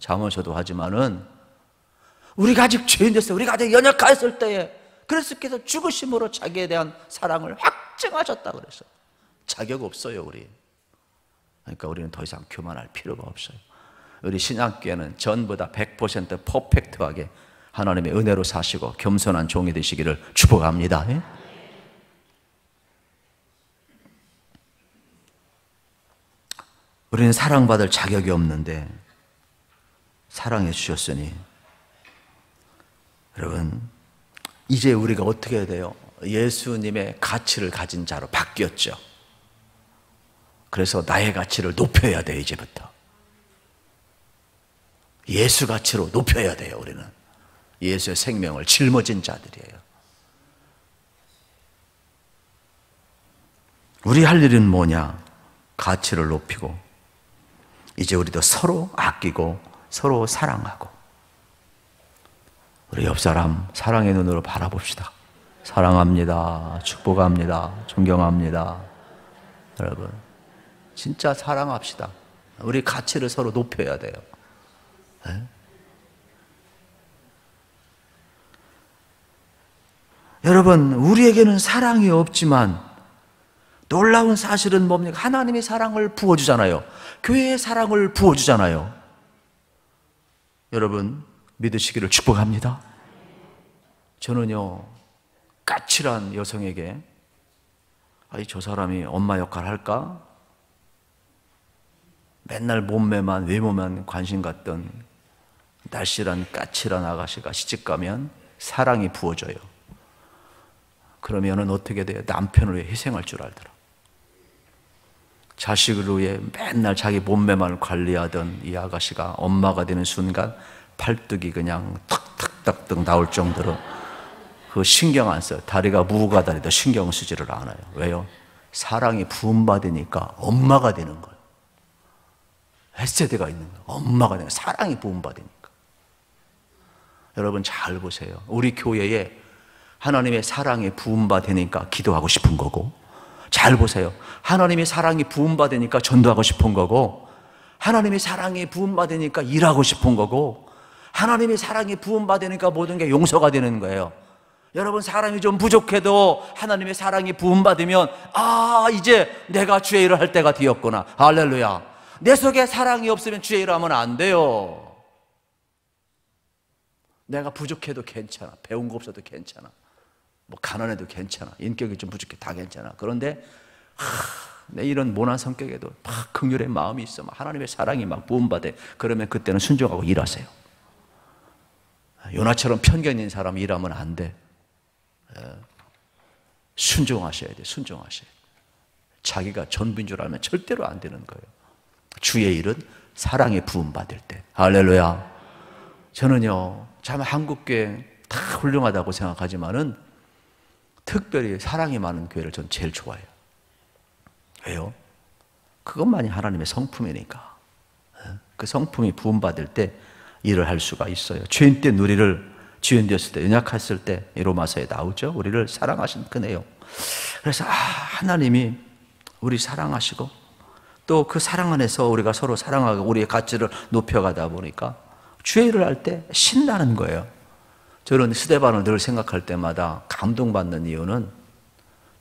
잠언서도 하지만은 우리가 아직 죄인 됐을 때, 우리가 아직 연약했을 때에 그리스도께서 죽으심으로 자기에 대한 사랑을 확증하셨다 그랬어요. 자격 없어요 우리. 그러니까 우리는 더 이상 교만할 필요가 없어요. 우리 신앙교회는 전부 다 100% 퍼펙트하게 하나님의 은혜로 사시고 겸손한 종이 되시기를 축복합니다. 우리는 사랑받을 자격이 없는데 사랑해 주셨으니 여러분 이제 우리가 어떻게 해야 돼요? 예수님의 가치를 가진 자로 바뀌었죠. 그래서 나의 가치를 높여야 돼요. 이제부터 예수 가치로 높여야 돼요. 우리는 예수의 생명을 짊어진 자들이에요. 우리 할 일은 뭐냐? 가치를 높이고 이제 우리도 서로 아끼고 서로 사랑하고 우리 옆 사람 사랑의 눈으로 바라봅시다. 사랑합니다. 축복합니다. 존경합니다. 여러분 진짜 사랑합시다. 우리 가치를 서로 높여야 돼요. 네? 여러분, 우리에게는 사랑이 없지만 놀라운 사실은 뭡니까? 하나님의 사랑을 부어주잖아요. 교회의 사랑을 부어주잖아요. 여러분, 믿으시기를 축복합니다. 저는요, 까칠한 여성에게 저 사람이 엄마 역할 할까? 맨날 몸매만, 외모만 관심 갖던 날씬한 까칠한 아가씨가 시집가면 사랑이 부어져요. 그러면은 어떻게 돼요? 남편을 위해 희생할 줄 알더라. 자식을 위해 맨날 자기 몸매만 관리하던 이 아가씨가 엄마가 되는 순간 팔뚝이 그냥 탁탁탁탁 나올 정도로 그 신경 안 써요. 다리가 무가 다리도 신경 쓰지를 않아요. 왜요? 사랑이 부음받으니까 엄마가 되는 거예요. 헤세드가 있는 거예요. 엄마가 되는 거예요. 사랑이 부음받으니까. 여러분 잘 보세요. 우리 교회에 하나님의 사랑이 부음받으니까 기도하고 싶은 거고, 잘 보세요. 하나님의 사랑이 부음받으니까 전도하고 싶은 거고, 하나님의 사랑이 부음받으니까 일하고 싶은 거고, 하나님의 사랑이 부음받으니까 모든 게 용서가 되는 거예요. 여러분, 사람이 좀 부족해도 하나님의 사랑이 부음받으면 이제 내가 주의 일을 할 때가 되었구나. 할렐루야. 내 속에 사랑이 없으면 주의 일을 하면 안 돼요. 내가 부족해도 괜찮아. 배운 거 없어도 괜찮아. 뭐 가난해도 괜찮아. 인격이 좀 부족해 다 괜찮아. 그런데 내 이런 모난 성격에도 막 긍휼의 마음이 있어. 막 하나님의 사랑이 막 부음받아. 그러면 그때는 순종하고 일하세요. 요나처럼 편견 있는 사람 일하면 안 돼. 순종하셔야 돼. 순종하셔야 돼. 자기가 전부인 줄 알면 절대로 안 되는 거예요. 주의 일은 사랑에 부음받을 때. 할렐루야. 저는요, 참 한국교회 다 훌륭하다고 생각하지만은 특별히 사랑이 많은 교회를 전 제일 좋아해요. 왜요? 그것만이 하나님의 성품이니까. 그 성품이 부음받을 때 일을 할 수가 있어요. 죄인 때 누리를 죄인 되었을 때, 연약했을 때, 로마서에 나오죠. 우리를 사랑하신 그네요. 그래서 하나님이 우리 사랑하시고 또 그 사랑 안에서 우리가 서로 사랑하고 우리의 가치를 높여가다 보니까 주의 일을 할 때 신나는 거예요. 저는 스데반을 늘 생각할 때마다 감동받는 이유는,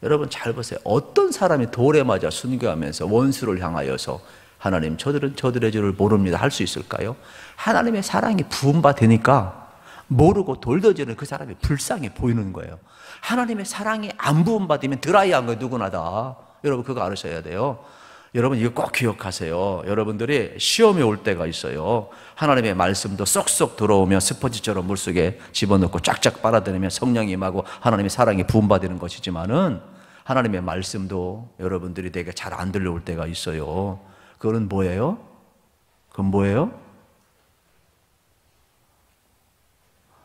여러분 잘 보세요. 어떤 사람이 돌에 맞아 순교하면서 원수를 향하여서 하나님 저들은 저들의 죄를 모릅니다 할 수 있을까요? 하나님의 사랑이 부음받으니까 모르고 돌던지는 그 사람이 불쌍해 보이는 거예요. 하나님의 사랑이 안 부음받으면 드라이한 거예요. 누구나 다. 여러분 그거 알으셔야 돼요. 여러분 이거 꼭 기억하세요. 여러분들이 시험이 올 때가 있어요. 하나님의 말씀도 쏙쏙 들어오면 스펀지처럼 물속에 집어넣고 쫙쫙 빨아들이면 성령이 임하고 하나님의 사랑이 부음받는 것이지만은, 하나님의 말씀도 여러분들이 되게 잘 안 들려올 때가 있어요. 그거는 뭐예요? 그건 뭐예요?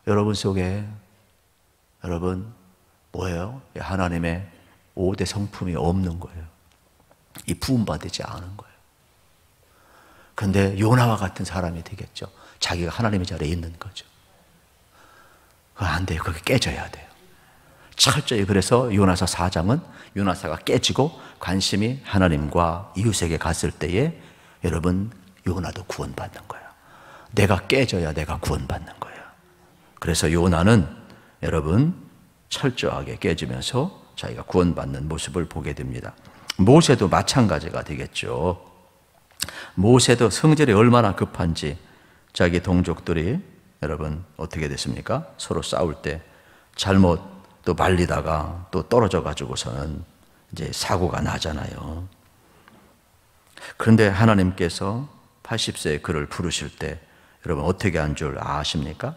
여러분 속에, 여러분 뭐예요? 하나님의 5대 성품이 없는 거예요. 이 부음받지 않은 거예요. 그런데 요나와 같은 사람이 되겠죠. 자기가 하나님의 자리에 있는 거죠. 그건 안 돼요. 그게 깨져야 돼요. 철저히. 그래서 요나서 4장은 요나사가 깨지고 관심이 하나님과 이웃에게 갔을 때에 여러분 요나도 구원받는 거예요. 내가 깨져야 내가 구원받는 거예요. 그래서 요나는 여러분 철저하게 깨지면서 자기가 구원받는 모습을 보게 됩니다. 모세도 마찬가지가 되겠죠. 모세도 성질이 얼마나 급한지 자기 동족들이 여러분 어떻게 됐습니까? 서로 싸울 때 잘못 또 말리다가 또 떨어져 가지고서는 이제 사고가 나잖아요. 그런데 하나님께서 80세에 그를 부르실 때 여러분 어떻게 한 줄 아십니까?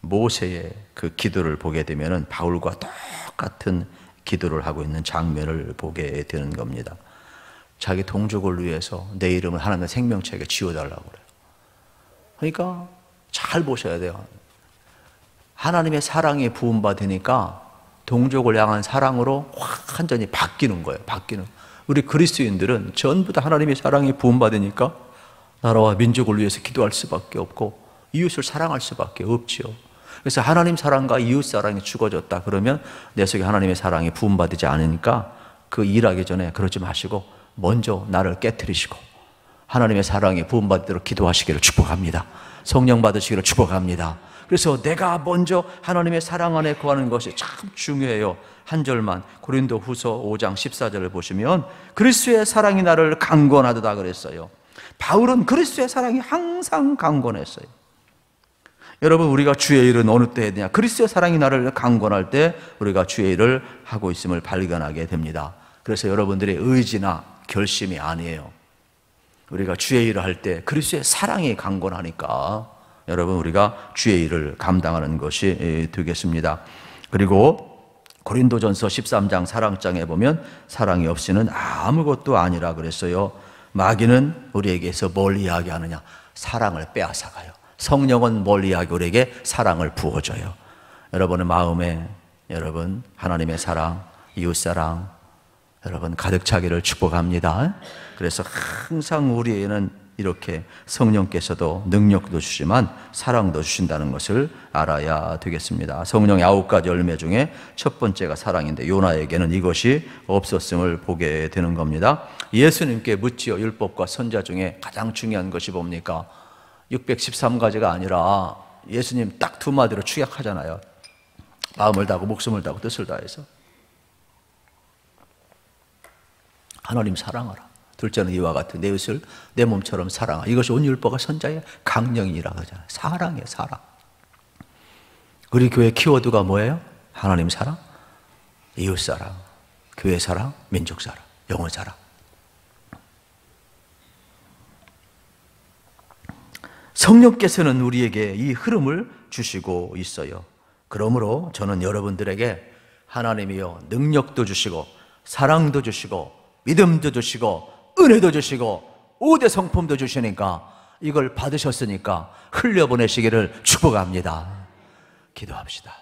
모세의 그 기도를 보게 되면은 바울과 똑같은 기도를 하고 있는 장면을 보게 되는 겁니다. 자기 동족을 위해서 내 이름을 하나님의 생명책에 지워달라고 그래요. 그러니까 잘 보셔야 돼요. 하나님의 사랑이 부음받으니까 동족을 향한 사랑으로 확 완전히 바뀌는 거예요. 바뀌는. 우리 그리스도인들은 전부 다 하나님의 사랑이 부음받으니까 나라와 민족을 위해서 기도할 수밖에 없고 이웃을 사랑할 수밖에 없지요. 그래서 하나님 사랑과 이웃 사랑이 죽어졌다 그러면 내 속에 하나님의 사랑이 부음받지 않으니까 그 일하기 전에 그러지 마시고 먼저 나를 깨트리시고 하나님의 사랑이 부음받도록 기도하시기를 축복합니다. 성령 받으시기를 축복합니다. 그래서 내가 먼저 하나님의 사랑 안에 거하는 것이 참 중요해요. 한 절만 고린도 후서 5장 14절을 보시면 그리스도의 사랑이 나를 강권하도다 그랬어요. 바울은 그리스도의 사랑이 항상 강권했어요. 여러분, 우리가 주의 일은 어느 때 해야 되냐? 그리스도의 사랑이 나를 강권할 때 우리가 주의 일을 하고 있음을 발견하게 됩니다. 그래서 여러분들의 의지나 결심이 아니에요. 우리가 주의 일을 할 때 그리스도의 사랑이 강권하니까 여러분, 우리가 주의 일을 감당하는 것이 되겠습니다. 그리고 고린도전서 13장 사랑장에 보면 사랑이 없이는 아무것도 아니라 그랬어요. 마귀는 우리에게서 뭘 이야기하느냐? 사랑을 빼앗아가요. 성령은 뭘 이야기하고 우리에게 사랑을 부어줘요. 여러분의 마음에 여러분 하나님의 사랑, 이웃사랑 여러분 가득 차기를 축복합니다. 그래서 항상 우리에게는 이렇게 성령께서도 능력도 주시지만 사랑도 주신다는 것을 알아야 되겠습니다. 성령의 9가지 열매 중에 첫 번째가 사랑인데 요나에게는 이것이 없었음을 보게 되는 겁니다. 예수님께 묻지요. 율법과 선자 중에 가장 중요한 것이 뭡니까? 613가지가 아니라 예수님 딱 두 마디로 축약하잖아요. 마음을 다하고 목숨을 다하고 뜻을 다해서 하나님 사랑하라. 둘째는 이와 같은 내 이웃을 내 몸처럼 사랑하라. 이것이 온 율법과 선자의 강령이라고 하잖아요. 사랑이에요, 사랑. 우리 교회 키워드가 뭐예요? 하나님 사랑, 이웃 사랑, 교회 사랑, 민족 사랑, 영혼 사랑. 성령께서는 우리에게 이 흐름을 주시고 있어요. 그러므로 저는 여러분들에게 하나님이요 능력도 주시고 사랑도 주시고 믿음도 주시고 은혜도 주시고 5대 성품도 주시니까 이걸 받으셨으니까 흘려보내시기를 축복합니다. 기도합시다.